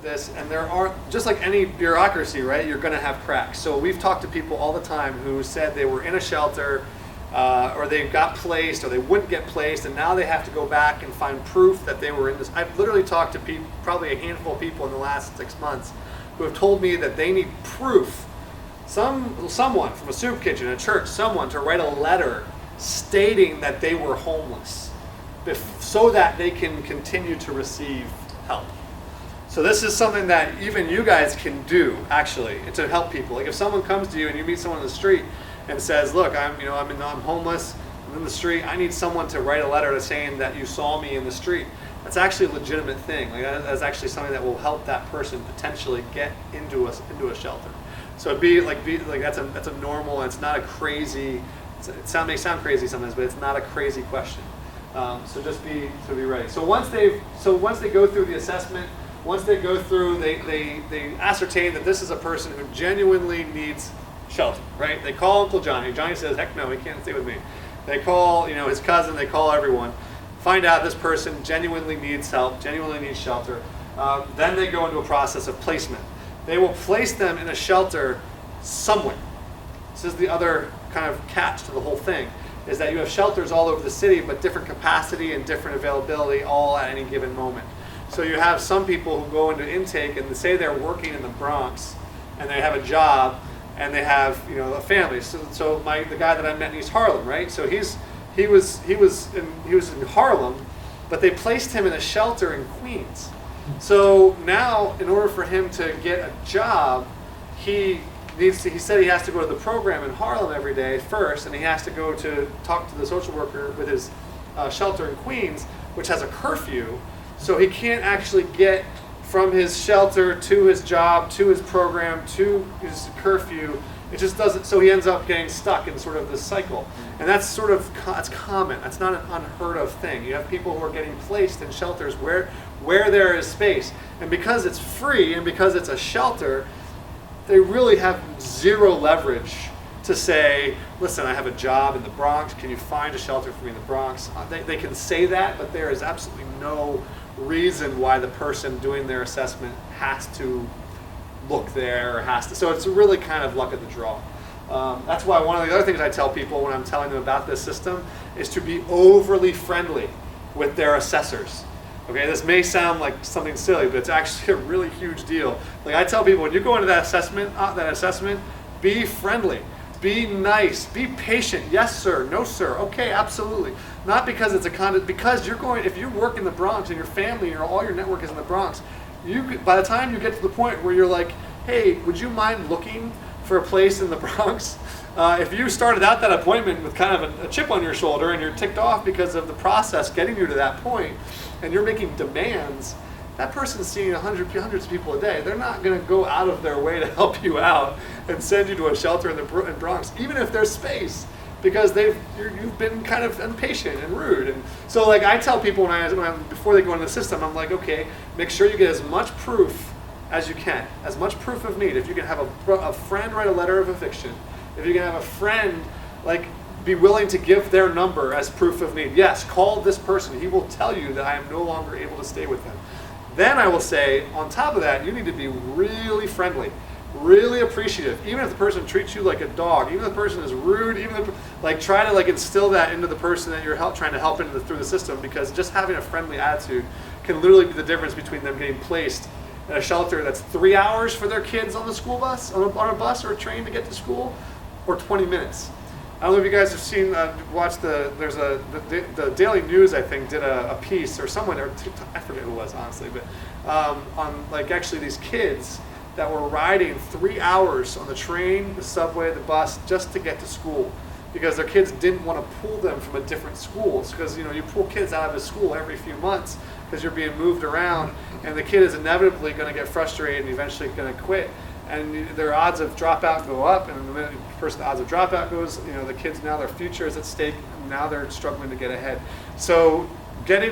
this, and there are, just like any bureaucracy, right, you're going to have cracks. So we've talked to people all the time who said they were in a shelter, or they got placed, or they wouldn't get placed, and now they have to go back and find proof that they were in this. I've literally talked to people, probably a handful of people in the last 6 months, who have told me that they need proof, someone from a soup kitchen, a church, someone to write a letter stating that they were homeless, so that they can continue to receive help. So this is something that even you guys can do, actually, to help people. Like if someone comes to you and you meet someone on the street and says, "Look, I'm homeless. I'm in the street. I need someone to write a letter saying that you saw me in the street." That's actually a legitimate thing. Like that's actually something that will help that person potentially get into a shelter. So it'd be like that's a normal. And it's not a crazy. May sound crazy sometimes, but it's not a crazy question. So just be ready. So once they go through the assessment, once they go through, they ascertain that this is a person who genuinely needs shelter, right? They call Uncle Johnny. Johnny says, "Heck no, he can't stay with me." They call, his cousin. They call everyone. Find out this person genuinely needs help, genuinely needs shelter. Then they go into a process of placement. They will place them in a shelter somewhere. This is the other kind of catch to the whole thing, is that you have shelters all over the city, but different capacity and different availability all at any given moment. So you have some people who go into intake and they say they're working in the Bronx and they have a job and they have a family. So the guy that I met in East Harlem, right? So he was in Harlem, but they placed him in a shelter in Queens. So now, in order for him to get a job, he said he has to go to the program in Harlem every day first, and he has to go to talk to the social worker with his shelter in Queens, which has a curfew. So he can't actually get from his shelter to his job, to his program, to his curfew. It just doesn't, so he ends up getting stuck in sort of this cycle. And that's that's common. That's not an unheard of thing. You have people who are getting placed in shelters where there is space. And because it's free and because it's a shelter, they really have zero leverage to say, "Listen, I have a job in the Bronx. Can you find a shelter for me in the Bronx?" They can say that, but there is absolutely no reason why the person doing their assessment has to look there or has to. So it's really kind of luck of the draw. That's why one of the other things I tell people when I'm telling them about this system is to be overly friendly with their assessors. Okay, this may sound like something silly, but it's actually a really huge deal. Like I tell people, when you go into that assessment, be friendly, be nice, be patient. Yes, sir. No, sir. Okay, absolutely. Not because it's because you're going. If you work in the Bronx and your family or all your network is in the Bronx, by the time you get to the point where you're like, "Hey, would you mind looking for a place in the Bronx?" If you started out that appointment with kind of a chip on your shoulder and you're ticked off because of the process getting you to that point, and you're making demands, that person's seeing hundreds of people a day. They're not going to go out of their way to help you out and send you to a shelter in the Bronx, even if there's space, because you've been kind of impatient and rude. And so, like I tell people before they go into the system, I'm like, okay, make sure you get as much proof as you can, as much proof of need. If you can have a friend write a letter of eviction, if you can have a friend be willing to give their number as proof of need. Yes, call this person. He will tell you that I am no longer able to stay with him. Then I will say, on top of that, you need to be really friendly, really appreciative. Even if the person treats you like a dog, even if the person is rude, try to instill that into the person that you're trying to help through the system, because just having a friendly attitude can literally be the difference between them getting placed in a shelter that's 3 hours for their kids on the school bus, on a bus or a train to get to school, or 20 minutes. I don't know if you guys have seen, watched the Daily News, I think, did a piece, or someone, I forget who it was, honestly, but on actually these kids that were riding 3 hours on the train, the subway, the bus, just to get to school, because their kids didn't want to pull them from a different schools, because you pull kids out of a school every few months because you're being moved around, and the kid is inevitably going to get frustrated and eventually going to quit. And their odds of dropout go up, and the minute the odds of dropout goes, the kids now, their future is at stake, and now they're struggling to get ahead. So getting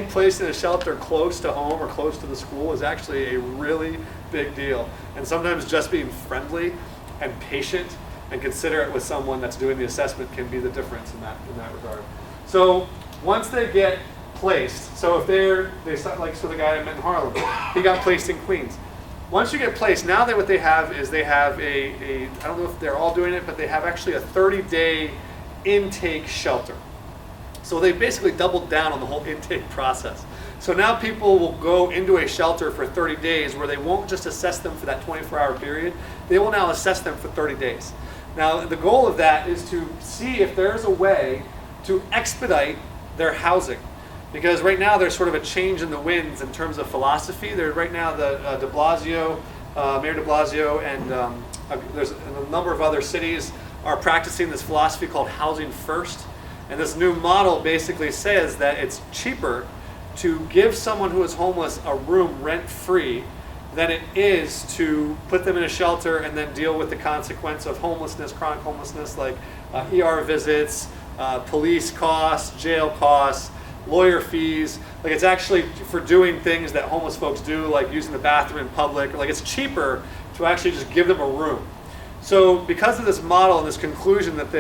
placed in a shelter close to home or close to the school is actually a really big deal. And sometimes just being friendly and patient and considerate with someone that's doing the assessment can be the difference in that regard. So once they get placed. So if so the guy I met in Harlem, he got placed in Queens. Once you get placed, now what they have is they have I don't know if they're all doing it, but they have actually a 30-day intake shelter. So they basically doubled down on the whole intake process. So now people will go into a shelter for 30 days where they won't just assess them for that 24-hour period. They will now assess them for 30 days. Now the goal of that is to see if there's a way to expedite their housing. Because right now there's sort of a change in the winds in terms of philosophy. Right now the Mayor de Blasio and there's a number of other cities are practicing this philosophy called housing first. And this new model basically says that it's cheaper to give someone who is homeless a room rent-free than it is to put them in a shelter and then deal with the consequence of homelessness, chronic homelessness, like ER visits, police costs, jail costs, lawyer fees. Like, it's actually for doing things that homeless folks do, like using the bathroom in public. Like, it's cheaper to actually just give them a room. So because of this model and this conclusion that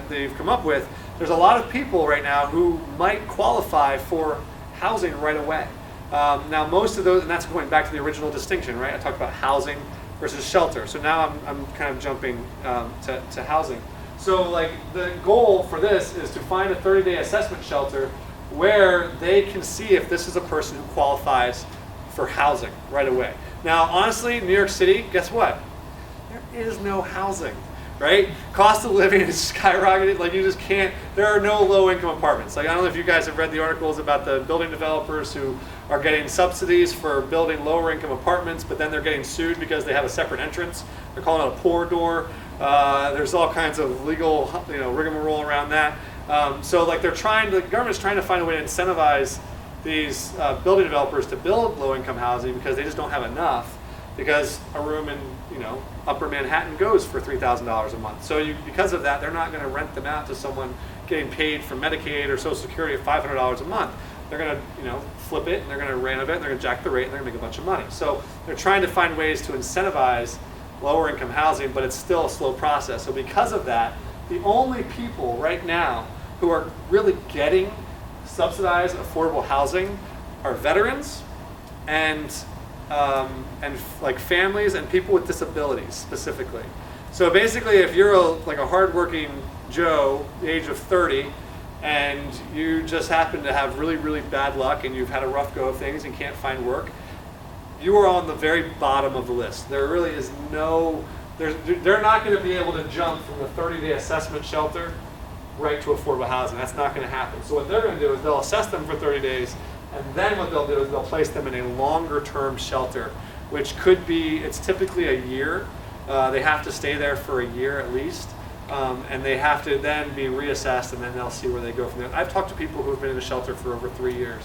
they've come up with, there's a lot of people right now who might qualify for housing right away. Now most of those, and that's going back to the original distinction, right? I talked about housing versus shelter. So now I'm kind of jumping to housing. So like the goal for this is to find a 30-day assessment shelter where they can see if this is a person who qualifies for housing right away. Now honestly, New York City, guess what? There is no housing, right? Cost of living is skyrocketed. Like, you just can't, there are no low-income apartments. Like, I don't know if you guys have read the articles about the building developers who are getting subsidies for building lower-income apartments, but then they're getting sued because they have a separate entrance. They're calling it a pour door. There's all kinds of legal, rigmarole around that. So like the government's trying to find a way to incentivize these building developers to build low-income housing because they just don't have enough, because a room in Upper Manhattan goes for $3,000 a month. So because of that, they're not going to rent them out to someone getting paid from Medicaid or Social Security at $500 a month. They're going to flip it, and they're going to renovate, and they're going to jack the rate, and they're going to make a bunch of money. So they're trying to find ways to incentivize lower income housing, but it's still a slow process. So because of that, the only people right now who are really getting subsidized affordable housing are veterans and like families and people with disabilities specifically. So basically, if you're a hardworking Joe, the age of 30, and you just happen to have really, really bad luck and you've had a rough go of things and can't find work, you are on the very bottom of the list. There really is they're not going to be able to jump from the 30-day assessment shelter right to affordable housing. That's not going to happen. So what they're going to do is they'll assess them for 30 days, and then what they'll do is they'll place them in a longer-term shelter, which could be, it's typically a year. They have to stay there for a year at least, and they have to then be reassessed, and then they'll see where they go from there. I've talked to people who have been in a shelter for over 3 years,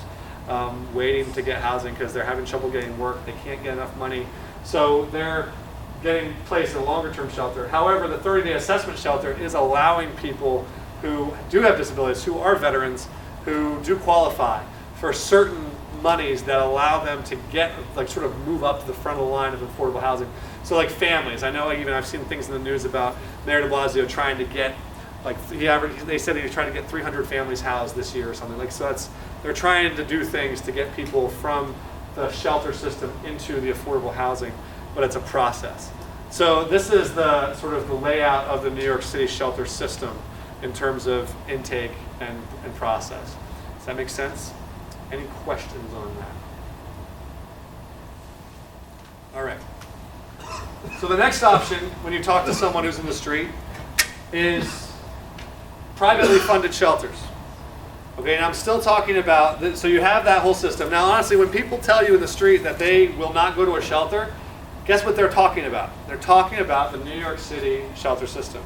waiting to get housing because they're having trouble getting work. They can't get enough money. So they're getting placed in a longer-term shelter. However, the 30-day assessment shelter is allowing people who do have disabilities, who are veterans, who do qualify for certain monies that allow them to get, sort of move up to the front of the line of affordable housing. So like families, I know I've seen things in the news about Mayor de Blasio trying to get, they said he was trying to get 300 families housed this year or something. So they're trying to do things to get people from the shelter system into the affordable housing, but it's a process. So this is the sort of the layout of the New York City shelter system in terms of intake and process. Does that make sense? Any questions on that? All right. So the next option when you talk to someone who's in the street is privately funded shelters. Okay, and I'm still talking about, so you have that whole system. Now honestly, when people tell you in the street that they will not go to a shelter, guess what they're talking about? They're talking about the New York City shelter system.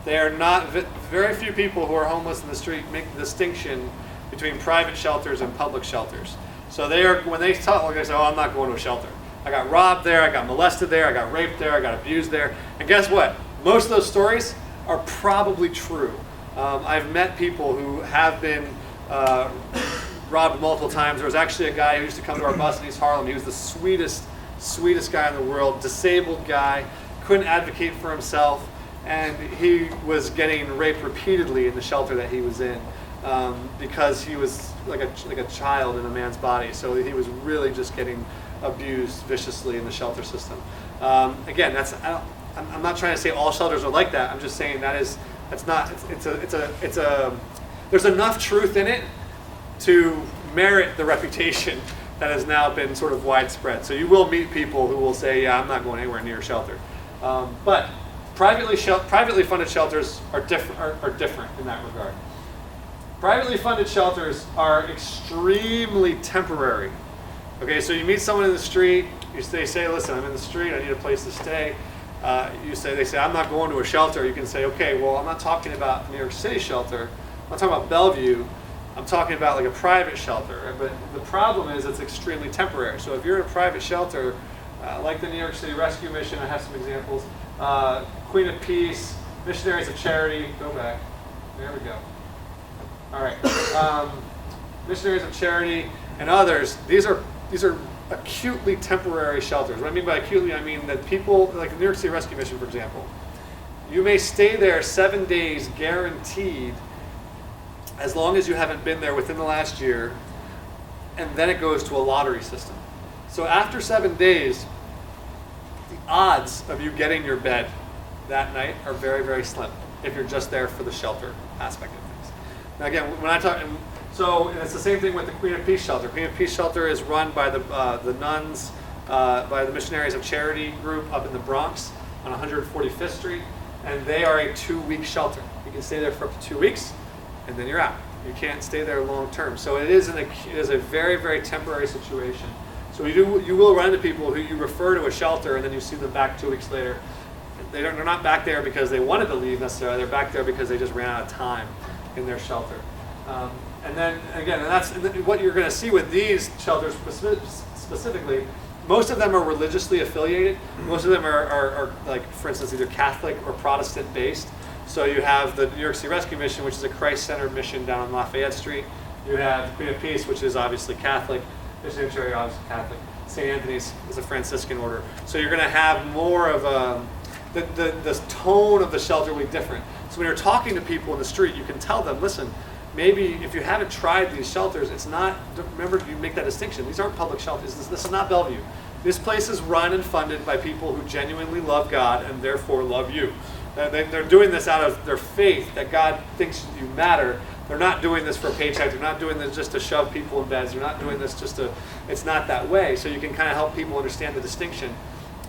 They are not, very few people who are homeless in the street make the distinction between private shelters and public shelters. So when they talk, they say, oh, I'm not going to a shelter. I got robbed there, I got molested there, I got raped there, I got abused there. And guess what? Most of those stories are probably true. I've met people who have been robbed multiple times. There was actually a guy who used to come to our bus in East Harlem. He was the sweetest guy in the world, disabled guy, couldn't advocate for himself, and he was getting raped repeatedly in the shelter that he was in. because he was like a child in a man's body. So he was really just getting abused viciously in the shelter system. Again, I'm not trying to say all shelters are like that. I'm just saying there's enough truth in it to merit the reputation that has now been sort of widespread. So you will meet people who will say, yeah, I'm not going anywhere near a shelter. But privately funded shelters are different in that regard. Privately funded shelters are extremely temporary. Okay, so you meet someone in the street, they say, listen, I'm in the street, I need a place to stay. They say, I'm not going to a shelter. You can say, okay, well, I'm not talking about New York City shelter. I'm not talking about Bellevue. I'm talking about like a private shelter. But the problem is it's extremely temporary. So if you're in a private shelter, like the New York City Rescue Mission, I have some examples. Queen of Peace, Missionaries of Charity, go back. There we go. All right. Missionaries of Charity and others, these are acutely temporary shelters. What I mean by acutely, I mean that people, like the New York City Rescue Mission, for example, you may stay there 7 days guaranteed as long as you haven't been there within the last year, and then it goes to a lottery system. So after 7 days, the odds of you getting your bed that night are very, very slim if you're just there for the shelter aspect of things. Now again, when I talk, so it's the same thing with the Queen of Peace shelter. Queen of Peace shelter is run by the nuns, by the Missionaries of Charity group up in the Bronx on 145th Street, and they are a 2-week shelter. You can stay there for up to 2 weeks, and then you're out. You can't stay there long term. So it is a very, very temporary situation. So you will run into people who you refer to a shelter, and then you see them back 2 weeks later. They're not back there because they wanted to leave necessarily. They're back there because they just ran out of time in their shelter. And then again, and that's what you're going to see with these shelters specifically. Most of them are religiously affiliated. Most of them are like, for instance, either Catholic or Protestant based. So you have the New York City Rescue Mission, which is a Christ-centered mission down on Lafayette Street. You have the Queen of Peace, which is obviously Catholic. Missionary of Charity, obviously Catholic. St. Anthony's is a Franciscan order. So you're going to have more of the tone of the shelter will be different. So when you're talking to people in the street, you can tell them, listen, maybe if you haven't tried these shelters, it's not, remember you make that distinction. These aren't public shelters. This is not Bellevue. This place is run and funded by people who genuinely love God and therefore love you. They're doing this out of their faith that God thinks you matter. They're not doing this for a paycheck. They're not doing this just to shove people in beds. They're not doing this just to, it's not that way. So you can kind of help people understand the distinction.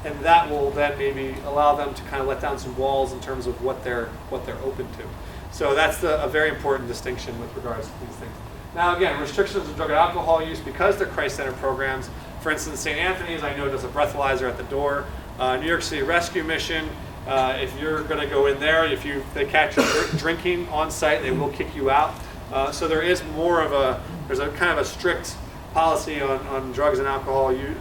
And that will then maybe allow them to kind of let down some walls in terms of what they're open to. So that's a very important distinction with regards to these things. Now again, restrictions of drug and alcohol use because they're Christ-centered programs. For instance, St. Anthony's, I know, does a breathalyzer at the door. New York City Rescue Mission, if you're going to go in there, if they catch you drinking on site, they will kick you out. So there is there's a kind of a strict policy on drugs and alcohol use,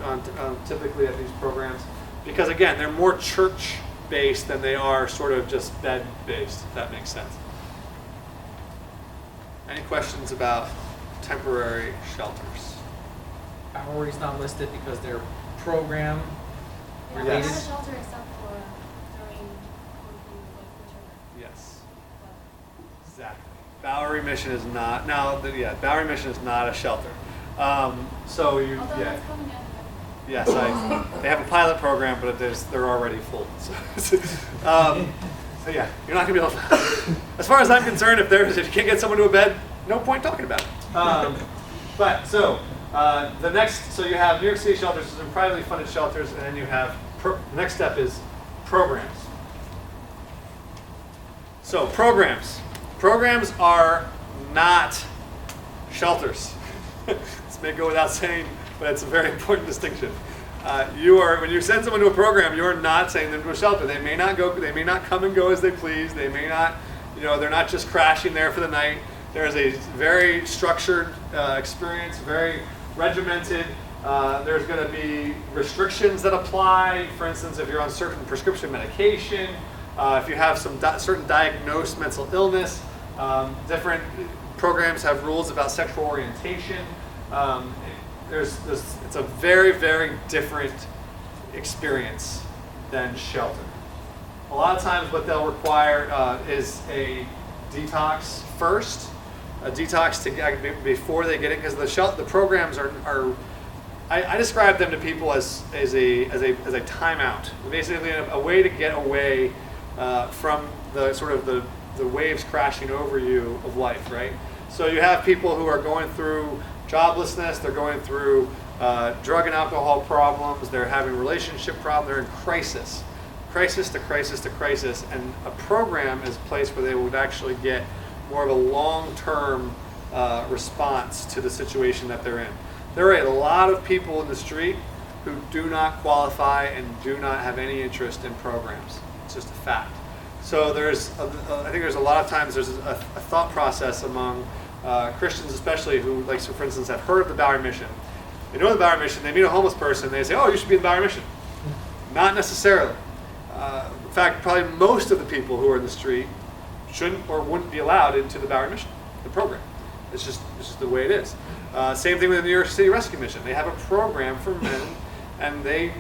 typically at these programs. Because again, they're more church-based than they are sort of just bed-based, if that makes sense. Any questions about temporary shelters? Hours not listed because they're program Yeah, related. we have a shelter except for during winter. Yes. Exactly. Bowery Mission is not. Now, Bowery Mission is not a shelter. So you, Although yeah. that's coming out. Yes, they have a pilot program, but they're already full. So yeah, you're not gonna be able to. As far as I'm concerned, if you can't get someone to a bed, no point talking about it. But so the next, so you have New York City shelters and privately funded shelters, and then you have the next step is programs. So programs are not shelters. This may go without saying, but it's a very important distinction. When you send someone to a program, you are not sending them to a shelter. They may not come and go as they please. They may not, they're not just crashing there for the night. There is a very structured experience, very regimented. There's going to be restrictions that apply. For instance, if you're on certain prescription medication, if you have some certain diagnosed mental illness, different programs have rules about sexual orientation. It's a very, very different experience than shelter. A lot of times what they'll require is a detox first. a detox before they get in, because the programs are I describe them to people as a timeout, basically a way to get away from the sort of the waves crashing over you of life, right? So you have people who are going through joblessness, they're going through drug and alcohol problems, they're having relationship problems, they're in crisis to crisis to crisis, and a program is a place where they would actually get more of a long-term response to the situation that they're in. There are a lot of people in the street who do not qualify and do not have any interest in programs. It's just a fact. So I think there's a lot of times there's a thought process among Christians especially who, like, so for instance, have heard of the Bowery Mission. They know the Bowery Mission, they meet a homeless person, they say, oh, you should be in the Bowery Mission. Not necessarily. In fact, probably most of the people who are in the street shouldn't or wouldn't be allowed into the Bowery Mission, the program. It's just the way it is. Same thing with the New York City Rescue Mission. They have a program for men, and they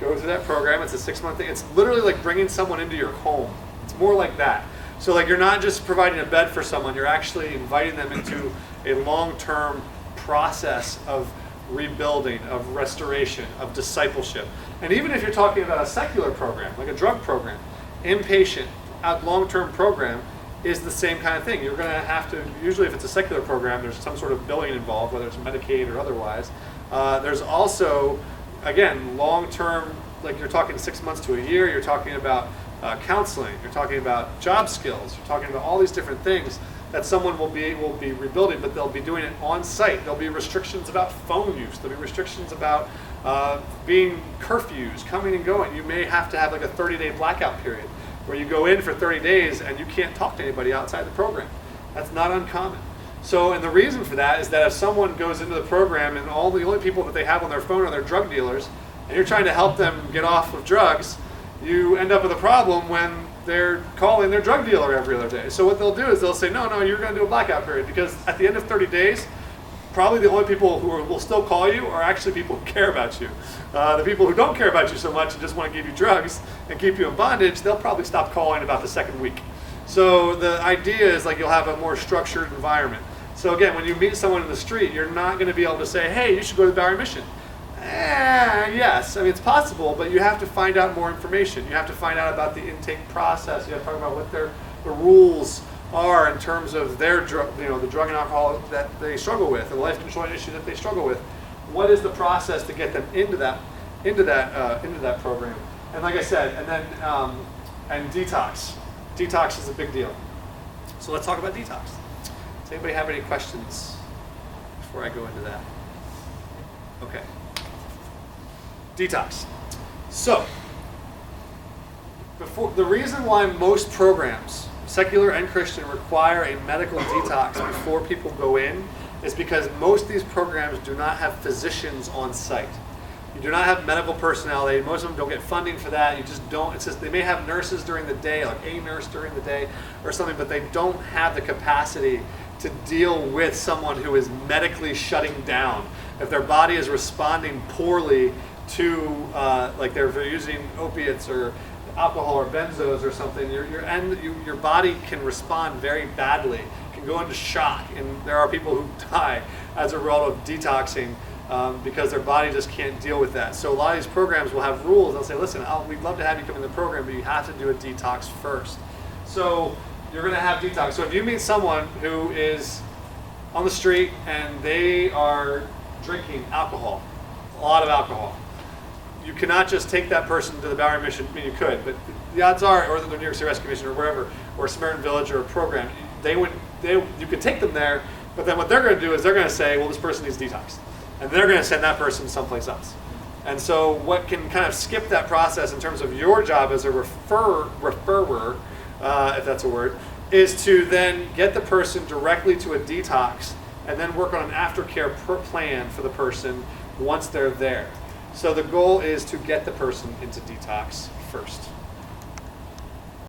go through that program. It's a 6-month thing. It's literally like bringing someone into your home. It's more like that. So like you're not just providing a bed for someone, you're actually inviting them into a long-term process of rebuilding, of restoration, of discipleship. And even if you're talking about a secular program, like a drug program, inpatient, long-term program is the same kind of thing. You're going to have to, usually if it's a secular program, there's some sort of billing involved, whether it's Medicaid or otherwise. There's also, again, long-term, like you're talking 6 months to a year, you're talking about counseling, you're talking about job skills, you're talking about all these different things that someone will be rebuilding, but they'll be doing it on site. There'll be restrictions about phone use. There'll be restrictions about being curfews, coming and going. You may have to have like a 30-day blackout period where you go in for 30 days and you can't talk to anybody outside the program. That's not uncommon. So, and the reason for that is that if someone goes into the program and the only people that they have on their phone are their drug dealers, and you're trying to help them get off of drugs, you end up with a problem when they're calling their drug dealer every other day. So what they'll do is they'll say, no, you're going to do a blackout period, because at the end of 30 days, probably the only people who will still call you are actually people who care about you. The people who don't care about you so much and just want to give you drugs and keep you in bondage, they'll probably stop calling about the second week. So the idea is like you'll have a more structured environment. So again, when you meet someone in the street, you're not going to be able to say, hey, you should go to the Bowery Mission. Yes, I mean, it's possible, but you have to find out more information. You have to find out about the intake process. You have to talk about what the rules are in terms of their drug, the drug and alcohol that they struggle with, and the life control issue that they struggle with. What is the process to get them into that program? And like I said, and then and detox. Detox is a big deal. So let's talk about detox. Does anybody have any questions before I go into that? Okay. Detox. So, the reason why most programs, secular and Christian, require a medical detox before people go in is because most of these programs do not have physicians on site. You do not have medical personnel. Most of them don't get funding for that. You just don't. It's just they may have nurses during the day, like a nurse during the day or something, but they don't have the capacity to deal with someone who is medically shutting down. If their body is responding poorly to, like they're using opiates or alcohol or benzos or something, your body can respond very badly, can go into shock, and there are people who die as a result of detoxing because their body just can't deal with that. So a lot of these programs will have rules. They'll say, listen, we'd love to have you come in the program, but you have to do a detox first. So you're going to have detox. So if you meet someone who is on the street and they are drinking alcohol, a lot of alcohol, you cannot just take that person to the Bowery Mission. I mean, you could, but the odds are, or the New York City Rescue Mission or wherever, or Samaritan Village or a program, you could take them there, but then what they're going to do is they're going to say, well, this person needs detox. And they're going to send that person someplace else. And so what can kind of skip that process in terms of your job as a referrer, if that's a word, is to then get the person directly to a detox and then work on an aftercare plan for the person once they're there. So the goal is to get the person into detox first.